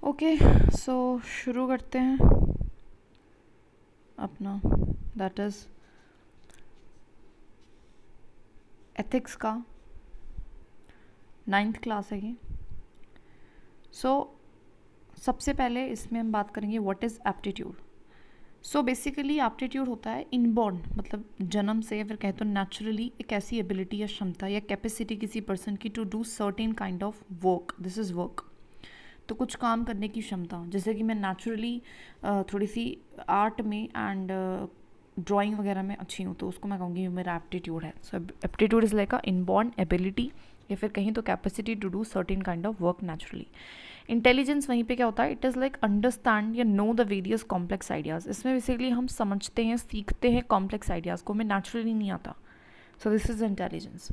Okay, सो शुरू करते हैं अपना, दैट इज़ एथिक्स का 9th क्लास है ये। सो सबसे पहले इसमें हम बात करेंगे what is aptitude. So basically aptitude होता है इनबॉर्न, मतलब जन्म से या फिर कहें तो नेचुरली एक ऐसी एबिलिटी या क्षमता या कैपेसिटी किसी पर्सन की to do certain kind of work. This is work, तो कुछ काम करने की क्षमता। जैसे कि मैं नेचुरली थोड़ी सी आर्ट में एंड ड्राइंग वगैरह में अच्छी हूँ, तो उसको मैं कहूँगी मेरा एप्टीट्यूड है। So aptitude is like a inborn ability या फिर कहीं तो capacity to do certain kind of work naturally. Intelligence वहीं पे क्या होता है, इट इज़ लाइक अंडरस्टैंड या know the various complex ideas. इसमें बेसिकली हम समझते हैं, सीखते हैं कॉम्प्लेक्स आइडियाज़ को, हमें नेचुरली नहीं आता। So this is intelligence.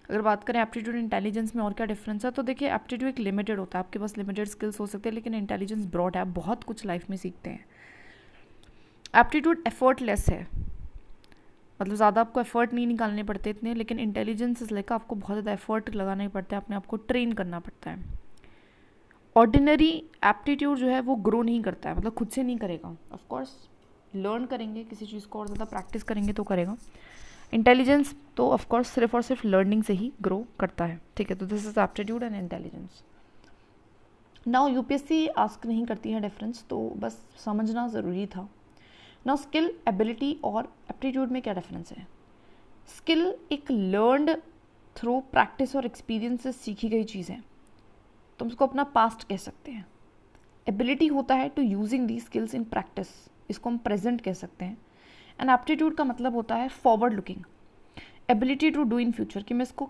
अगर बात करें एप्टीट्यूड इंटेलिजेंस में और क्या डिफरेंस है, तो देखिए एप्टीट्यूड एक लिमिटेड होता है, आपके पास लिमिटेड स्किल्स हो सकते हैं, लेकिन इंटेलिजेंस ब्रॉड है, आप बहुत कुछ लाइफ में सीखते हैं। एप्टीट्यूड एफर्टलेस है, मतलब ज़्यादा आपको एफर्ट नहीं निकालने पड़ते इतने, लेकिन इंटेलिजेंस इज लाइक आपको बहुत ज़्यादा एफर्ट लगाना ही पड़ता है, अपने आप को ट्रेन करना पड़ता है। ऑर्डिनरी एप्टीट्यूड जो है वो ग्रो नहीं करता है, मतलब खुद से नहीं करेगा, ऑफकोर्स लर्न करेंगे किसी चीज़ को और ज़्यादा प्रैक्टिस करेंगे तो करेगा। इंटेलिजेंस तो ऑफकोर्स सिर्फ और सिर्फ लर्निंग से ही ग्रो करता है, ठीक है। तो this is aptitude and intelligence. Now UPSC ask नहीं करती है डिफरेंस, तो बस समझना ज़रूरी था। नाउ स्किल, एबिलिटी और एप्टीट्यूड में क्या डिफरेंस है। स्किल एक लर्नड थ्रू प्रैक्टिस और एक्सपीरियंस से सीखी गई चीज़ है, तो उसको अपना पास्ट कह सकते हैं। एबिलिटी होता है to using the skills in practice, इसको हम प्रेजेंट कह सकते हैं। एंड एप्टीट्यूड का मतलब होता है forward looking, ability to do in future, कि मैं इसको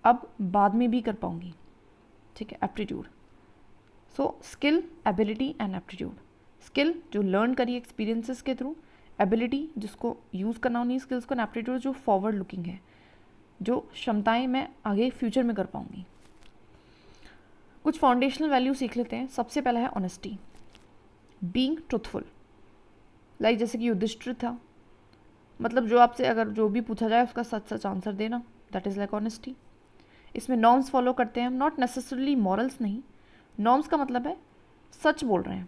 अब बाद में भी कर पाऊंगी, ठीक है। Aptitude, so skill, ability and aptitude. Skill जो लर्न करी एक्सपीरियंसेस के थ्रू, एबिलिटी जिसको यूज़ करना उन्हीं स्किल्स को, एप्टीट्यूड जो फॉरवर्ड लुकिंग है, जो क्षमताएं मैं आगे फ्यूचर में कर पाऊंगी। कुछ फाउंडेशनल वैल्यू सीख लेते हैं। सबसे पहला है ऑनेस्टी, बीइंग ट्रुथफुल, लाइक जैसे कि युधिष्ठिर था, मतलब जो आपसे अगर जो भी पूछा जाए उसका सच सच आंसर देना, दैट इज़ लाइक ऑनेस्टी। इसमें नॉर्म्स फॉलो करते हैं हम, नॉट नेसेसरली मॉरल्स नहीं। नॉर्म्स का मतलब है सच बोल रहे हैं,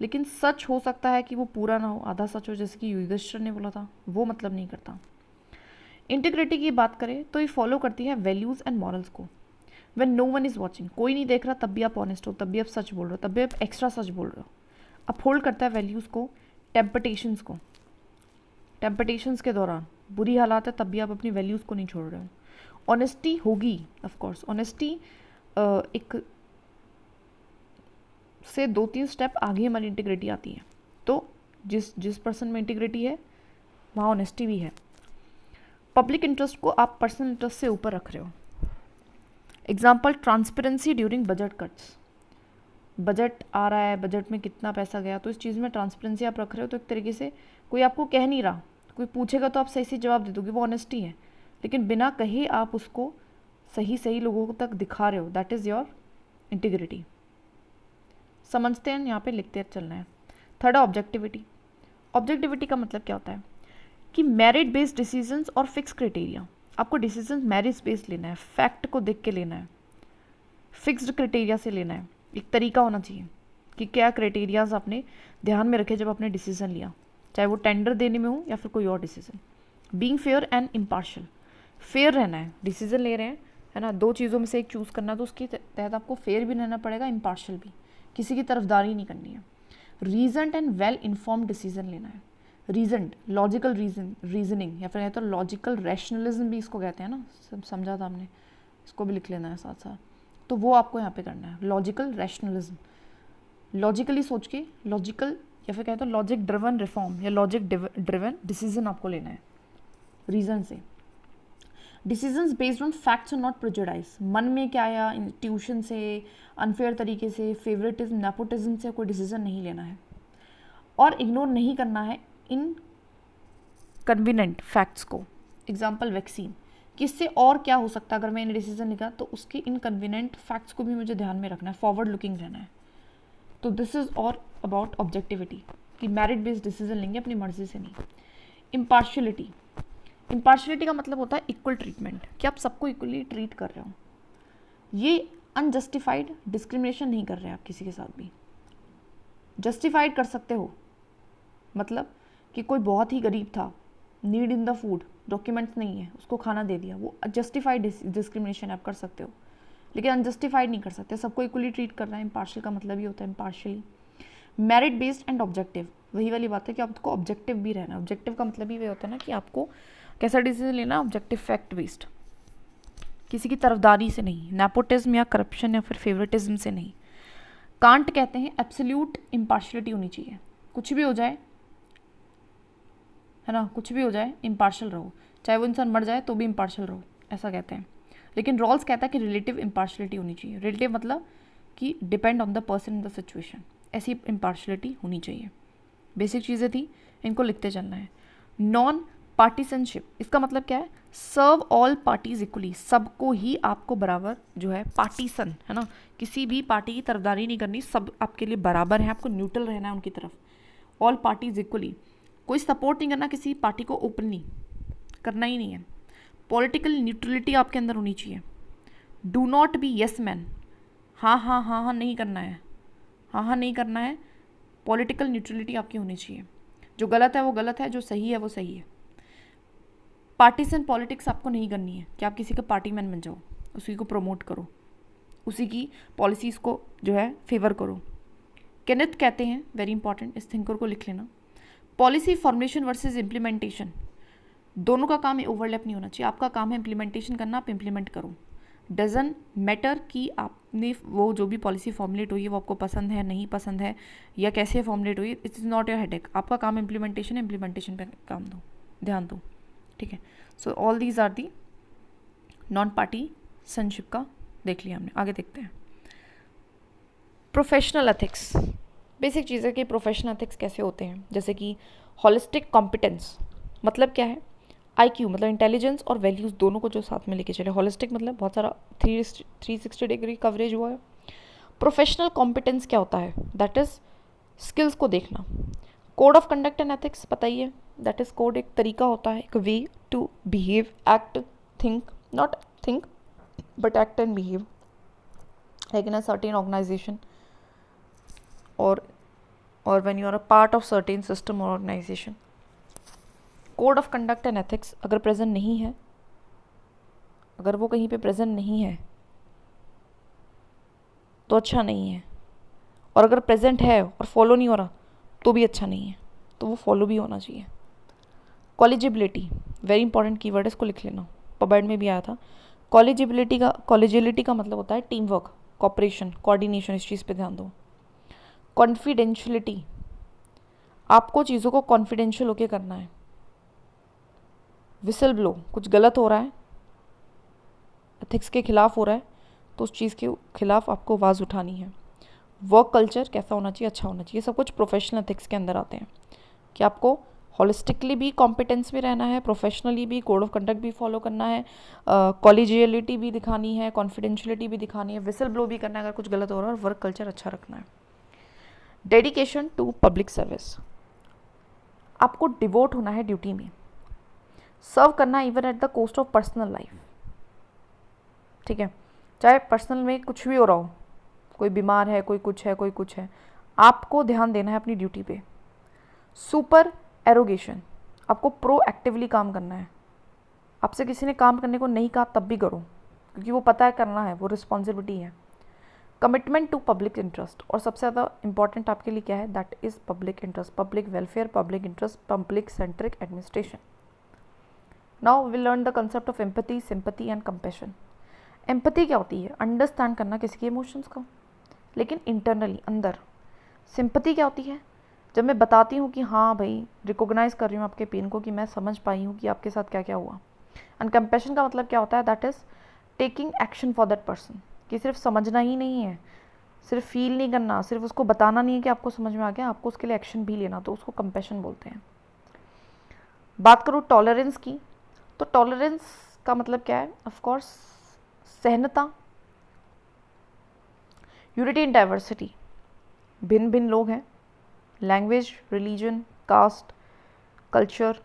लेकिन सच हो सकता है कि वो पूरा ना हो, आधा सच हो, जैसे कि युधिष्ठिर ने बोला था, वो मतलब नहीं करता। इंटीग्रिटी की बात करें तो ये फॉलो करती है वैल्यूज़ एंड मॉरल्स को। When no one is watching, कोई नहीं देख रहा, तब भी आप ऑनेस्ट हो, तब भी आप सच बोल रहे हो, तब भी आप एक्स्ट्रा सच बोल रहे हो। अपहोल्ड करता है वैल्यूज़ को, टेम्पटेशंस को, टेम्पटेशंस के दौरान बुरी हालात है तब भी आप अपनी वैल्यूज़ को नहीं छोड़ रहे हो। ऑनेस्टी होगी, ऑफकोर्स ऑनेस्टी एक से 2-3 स्टेप आगे हमारी इंटीग्रिटी आती है, तो जिस पर्सन में इंटीग्रिटी है वहाँ ऑनेस्टी भी है। पब्लिक इंटरेस्ट को आप पर्सनल इंटरेस्ट से ऊपर रख रहे हो। Example, transparency during budget cuts, budget आ रहा है, बजट में कितना पैसा गया, तो इस चीज़ में ट्रांसपेरेंसी आप रख रहे हो, तो एक तरीके से कोई आपको कह नहीं रहा, कोई पूछेगा तो आप सही सही जवाब दे दोगे, वो ऑनेस्टी है। लेकिन बिना कहे आप उसको सही सही लोगों तक दिखा रहे हो, दैट इज़ योर इंटीग्रिटी। समझते हैं, यहाँ पे लिखते चलना है। Third, objectivity. ऑब्जेक्टिविटी का मतलब क्या होता है कि मेरिट बेस्ड डिसीजंस और फिक्स क्राइटेरिया। आपको डिसीजन मेरिट बेस्ड लेना है, फैक्ट को देख के लेना है, फिक्स्ड क्राइटेरिया से लेना है। एक तरीका होना चाहिए कि क्या क्राइटेरियाज आपने ध्यान में रखे जब आपने डिसीजन लिया, चाहे वो टेंडर देने में हो या फिर कोई और decision. Being fair and impartial, fair रहना है, डिसीजन ले रहे हैं है ना, दो चीज़ों में से एक चूज़ करना, तो उसके तहत आपको फेयर भी रहना पड़ेगा, इम्पार्शियल भी, किसी की तरफदारी नहीं करनी है। Reason and well informed decision लेना है। रीजन, लॉजिकल रीजनिंग या फिर तो लॉजिकल रैशनलिज्म भी इसको कहते हैं ना, सब समझा था हमने, इसको भी लिख लेना है साथ साथ, तो वो आपको यहाँ पे करना है। लॉजिकल रैशनलिज्म, लॉजिकली सोच के, लॉजिकल या फिर कहते हैं लॉजिक ड्रिवन रिफॉर्म या लॉजिक ड्रिवन डिसीजन आपको लेना है रीज़न से। डिसीजंस बेस्ड ऑन फैक्ट्स और नॉट प्रेजुडाइज, मन में क्या आया, ट्यूशन से, अनफेयर तरीके से, फेवरेटिज्म, नेपोटिज्म से कोई डिसीजन नहीं लेना है। और इग्नोर नहीं करना है इन कन्वीनियंट फैक्ट्स को। एग्जाम्पल, वैक्सीन, किससे और क्या हो सकता है अगर मैंने डिसीजन लिखा, तो उसके इनकन्वीनियंट फैक्ट्स को भी मुझे ध्यान में रखना है, फॉरवर्ड लुकिंग रहना है। तो दिस इज और अबाउट ऑब्जेक्टिविटी, कि मेरिट बेस्ड डिसीजन लेंगे अपनी मर्जी से नहीं। इम्पार्शियलिटी, इम्पार्शियलिटी का मतलब होता है इक्वल ट्रीटमेंट, कि आप सबको इक्वली ट्रीट कर रहे हो। ये अनजस्टिफाइड डिस्क्रिमिनेशन नहीं कर रहे हैं आप किसी के साथ भी, जस्टिफाइड कर सकते हो, मतलब कि कोई बहुत ही गरीब था, need in the food, documents नहीं है, उसको खाना दे दिया, वो जस्टिफाइड डिस्क्रिमिनेशन आप कर सकते हो, लेकिन अनजस्टिफाइड नहीं कर सकते। सबको इक्वली ट्रीट करना है, इम्पार्शियल का मतलब ही होता है impartially. Merit based and objective, वही वाली बात है कि आपको ऑब्जेक्टिव भी रहना है। ऑब्जेक्टिव का मतलब ही वही होता है ना कि आपको कैसा डिसीजन लेना, ऑब्जेक्टिव फैक्ट बेस्ड, किसी की तरफदारी से नहीं, नेपोटिज्म या करप्शन या फिर फेवरेटिज्म से नहीं। कांट कहते हैं एब्सोल्यूट इम्पार्शलिटी होनी चाहिए, कुछ भी हो जाए, है ना, कुछ भी हो जाए इम्पार्शल रहो, चाहे वो इंसान मर जाए तो भी इम्पार्शल रहो, ऐसा कहते हैं। लेकिन रॉल्स कहता है कि रिलेटिव इम्पार्शलिटी होनी चाहिए। रिलेटिव मतलब कि depend on the person in the situation, ऐसी इम्पार्शलिटी होनी चाहिए। बेसिक चीज़ें थी, इनको लिखते चलना है। नॉन पार्टीसनशिप, इसका मतलब क्या है, सर्व ऑल पार्टीज इक्वली, सबको ही आपको बराबर जो है, पार्टीसन है ना, किसी भी पार्टी की तरफदारी नहीं करनी, सब आपके लिए बराबर है, आपको न्यूट्रल रहना है उनकी तरफ। ऑल पार्टीज इक्वली, कोई सपोर्ट नहीं करना किसी पार्टी को, ओपनली करना ही नहीं है। पॉलिटिकल न्यूट्रलिटी आपके अंदर होनी चाहिए। Do not be yes man, हाँ हाँ हाँ हाँ नहीं करना है, हाँ हाँ नहीं करना है। पॉलिटिकल न्यूट्रलिटी आपकी होनी चाहिए, जो गलत है वो गलत है, जो सही है वो सही है। पार्टीसन पॉलिटिक्स आपको नहीं करनी है कि आप किसी का पार्टी मैन बन जाओ, उसी को प्रमोट करो, उसी की पॉलिसीज़ को जो है फेवर करो। केनेथ कहते हैं, वेरी इंपॉर्टेंट, इस थिंकर को लिख लेना, पॉलिसी फॉर्मुलेशन वर्सेस इम्प्लीमेंटेशन, दोनों का काम ओवरलैप नहीं होना चाहिए। आपका काम है इम्प्लीमेंटेशन करना, आप इम्प्लीमेंट करो। डजन मैटर कि आपने वो जो भी पॉलिसी फॉर्मुलेट हुई है वो आपको पसंद है नहीं पसंद है या कैसे फॉर्मुलेट हुई, it is not your headache. आपका काम इम्प्लीमेंटेशन है, इम्प्लीमेंटेशन पे काम दो, ध्यान दो, ठीक है। So all these are the non partisanship का देख लिया हमने। आगे देखते हैं प्रोफेशनल एथिक्स। बेसिक चीज़ है कि प्रोफेशनल एथिक्स कैसे होते हैं, जैसे कि हॉलिस्टिक कॉम्पिटेंस, मतलब क्या है, IQ मतलब इंटेलिजेंस और वैल्यूज़ दोनों को जो साथ में लेके चले। हॉलिस्टिक मतलब बहुत सारा 360 डिग्री कवरेज हुआ है। प्रोफेशनल कॉम्पिटेंस क्या होता है, दैट इज़ स्किल्स को देखना। Code of conduct and ethics पता ही है, दैट इज़ कोड एक तरीका होता है, एक way to behave, act, think, not think but act and behave like in a certain organisation or when you are a part of certain system or organization. Code of conduct and ethics अगर present नहीं है, अगर वो कहीं पे present नहीं है तो अच्छा नहीं है, और अगर प्रेजेंट है और फॉलो नहीं हो रहा तो भी अच्छा नहीं है, तो वो फॉलो भी होना चाहिए। कॉलेजिबिलिटी वेरी इंपॉर्टेंट कीवर्ड है, इसको लिख लेना, पबैड में भी आया था। कॉलेजिबिलिटी का मतलब होता है टीम वर्क, कॉपरेशन, कोऑर्डिनेशन, इस चीज़ पे ध्यान दो। कॉन्फिडेंशियलिटी, आपको चीज़ों को कॉन्फिडेंशियल होके करना है। विसल ब्लो, कुछ गलत हो रहा है, एथिक्स के खिलाफ हो रहा है, तो उस चीज़ के खिलाफ आपको आवाज़ उठानी है। वर्क कल्चर कैसा होना चाहिए, अच्छा होना चाहिए। सब कुछ प्रोफेशनल एथिक्स के अंदर आते हैं कि आपको हॉलिस्टिकली भी कॉम्पिटेंस में रहना है, प्रोफेशनली भी कोड ऑफ कंडक्ट भी फॉलो करना है, कॉलेजियलिटी भी दिखानी है, कॉन्फिडेंशियलिटी भी दिखानी है, विसल ब्लो भी करना है अगर कुछ गलत हो रहा है, और वर्क कल्चर अच्छा रखना है। डेडिकेशन टू पब्लिक सर्विस, आपको डिवोट होना है ड्यूटी में, सर्व करना even at the cost of personal life, ठीक है। चाहे पर्सनल में कुछ भी हो रहा हो, कोई बीमार है, कोई कुछ है, कोई कुछ है, आपको ध्यान देना है अपनी ड्यूटी पे। सुपर एरोगेशन, आपको प्रोएक्टिवली काम करना है। आपसे किसी ने काम करने को नहीं कहा तब भी करो, क्योंकि वो पता है करना है, वो रिस्पॉन्सिबिलिटी है। कमिटमेंट टू पब्लिक इंटरेस्ट, और सबसे ज़्यादा इंपॉर्टेंट आपके लिए क्या है, that is public interest, public welfare, public interest, public centric administration. Now we learn the concept of empathy, sympathy and compassion. Empathy क्या होती है, अंडरस्टैंड करना किसी के इमोशंस को, लेकिन इंटरनली अंदर। सिंपैथी क्या होती है, जब मैं बताती हूँ कि हाँ भाई रिकॉग्नाइज कर रही हूँ आपके पेन को, कि मैं समझ पाई हूँ कि आपके साथ क्या क्या हुआ। एंड कंपैशन का मतलब क्या होता है, that is taking action for that person, कि सिर्फ समझना ही नहीं है, सिर्फ फील नहीं करना, सिर्फ उसको बताना नहीं है कि आपको समझ में आ गया, आपको उसके लिए एक्शन भी लेना, तो उसको कंपैशन बोलते हैं। बात करूँ टॉलरेंस की, तो टॉलरेंस का मतलब क्या है, ऑफ कोर्स सहनता, यूनिटी इन डाइवर्सिटी, भिन्न भिन्न लोग हैं, language, religion, caste, culture,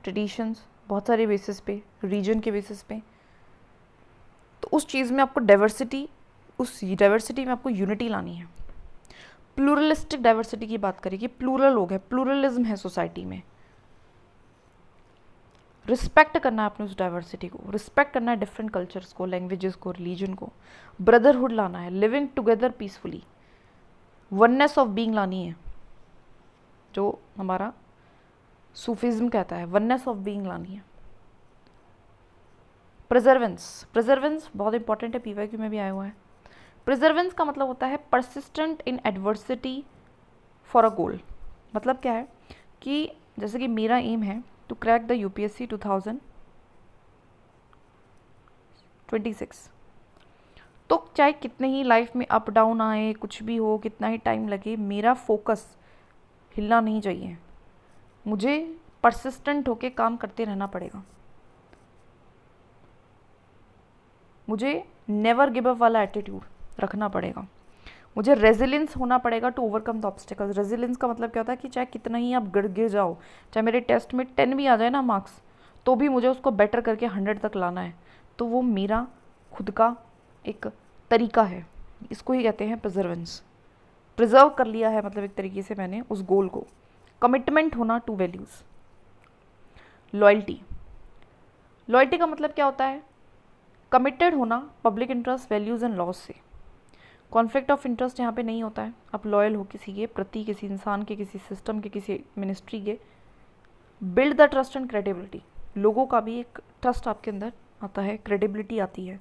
traditions, बहुत सारे बेसिस पे, रीजन के बेसिस पे, तो उस चीज़ में आपको डाइवर्सिटी, उस डाइवर्सिटी में आपको यूनिटी लानी है। प्लूरलिस्टिक डाइवर्सिटी की बात करें कि प्लूरल लोग हैं, प्लूरलिज्म है सोसाइटी में, रिस्पेक्ट करना है अपने उस डाइवर्सिटी को, रिस्पेक्ट करना है डिफरेंट कल्चर्स को, लैंग्वेजेस को, रिलीजन को, ब्रदरहुड लाना है, living together peacefully, oneness of being लानी है, जो हमारा सूफिज्म कहता है, वननेस ऑफ बीइंग लानी है। प्रिजर्वेंस, प्रिजर्वेंस बहुत इंपॉर्टेंट है, पीवाईक्यू में भी आया हुआ है। प्रिजर्वेंस का मतलब होता है persistent in adversity for a goal. मतलब क्या है कि जैसे कि मेरा एम है टू क्रैक द यूपीएससी 2026, तो चाहे कितने ही लाइफ में अप डाउन आए, कुछ भी हो, कितना ही टाइम लगे, मेरा फोकस हिलना नहीं चाहिए, मुझे परसिस्टेंट होके काम करते रहना पड़ेगा, मुझे नेवर गिव अप वाला एटीट्यूड रखना पड़ेगा, मुझे रेजिलियंस होना पड़ेगा to overcome the obstacles. Resilience का मतलब क्या होता है कि चाहे कितना ही आप गिर जाओ, चाहे मेरे टेस्ट में 10 भी आ जाए ना मार्क्स, तो भी मुझे उसको बेटर करके 100 तक लाना है। तो वो मेरा खुद का एक तरीका है, इसको ही कहते हैं प्रिजर्वेंस। प्रिजर्व कर लिया है मतलब एक तरीके से मैंने उस गोल को। कमिटमेंट होना टू वैल्यूज़। लॉयल्टी, लॉयल्टी का मतलब क्या होता है? कमिटेड होना public interest, values and laws से। कॉन्फ्लिक्ट ऑफ इंटरेस्ट यहाँ पे नहीं होता है, आप लॉयल हो किसी के प्रति, किसी इंसान के, किसी सिस्टम के, किसी मिनिस्ट्री के। Build the trust and credibility, लोगों का भी एक ट्रस्ट आपके अंदर आता है, क्रेडिबिलिटी आती है।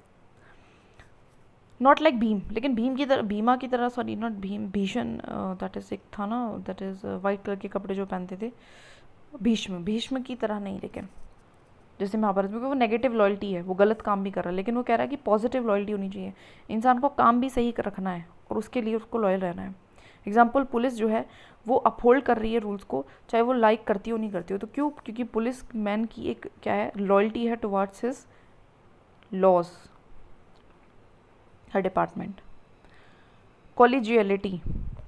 नॉट लाइक भीम, लेकिन भीम की तरह, भीमा की तरह, सॉरी नॉट भीम, भीषण, दैट इज़ एक था ना, दैट इज़ वाइट कलर के कपड़े जो पहनते थे, भीष्म, भीष्म की तरह नहीं, लेकिन जैसे महाभारत में, वो नेगेटिव लॉयल्टी है, वो गलत काम भी कर रहा है, लेकिन वो कह रहा है कि पॉजिटिव लॉयल्टी होनी चाहिए, इंसान को काम भी सही रखना है और उसके लिए उसको लॉयल रहना है। एग्जाम्पल, पुलिस जो है वो अपहोल्ड कर रही है रूल्स को, चाहे वो लाइक करती हो नहीं करती हो, तो क्यों? क्योंकि पुलिस मैन की एक क्या है, लॉयल्टी है टुवार्ड्स हिज लॉज, हर डिपार्टमेंट। कॉलेजियलिटी,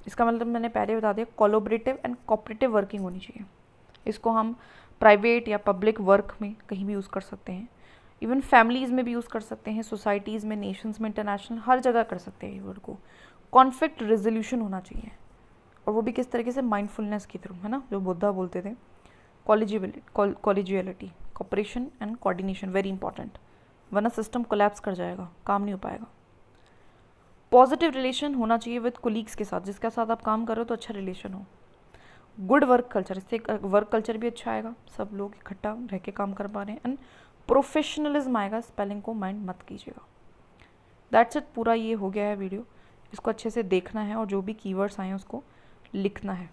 इसका मतलब मैंने पहले बता दिया, कोलैबोरेटिव एंड कोऑपरेटिव वर्किंग होनी चाहिए। इसको हम प्राइवेट या पब्लिक वर्क में कहीं भी यूज़ कर सकते हैं, इवन फैमिलीज़ में भी यूज़ कर सकते हैं, सोसाइटीज़ में, नेशंस में, इंटरनेशनल, हर जगह कर सकते हैं ये वर्ड को। कॉन्फ्लिक्ट रेजोल्यूशन होना चाहिए, और वो भी किस तरीके से? माइंडफुलनेस के थ्रू, है ना, जो बुद्धा बोलते थे। Collegiality, cooperation and coordination, very important, वरना सिस्टम कोलैप्स कर जाएगा, काम नहीं हो पाएगा। पॉजिटिव रिलेशन होना चाहिए विद कोलीग्स के साथ, जिसके साथ आप काम कर रहे हो तो अच्छा रिलेशन हो। गुड वर्क कल्चर, इससे वर्क कल्चर भी अच्छा आएगा, सब लोग इकट्ठा रह के काम कर पा रहे हैं। एंड प्रोफेशनलिज्म आएगा, स्पेलिंग को माइंड मत कीजिएगा। दैट्स इट, पूरा ये हो गया है वीडियो, इसको अच्छे से देखना है और जो भी कीवर्ड्स आए हैं उसको लिखना है।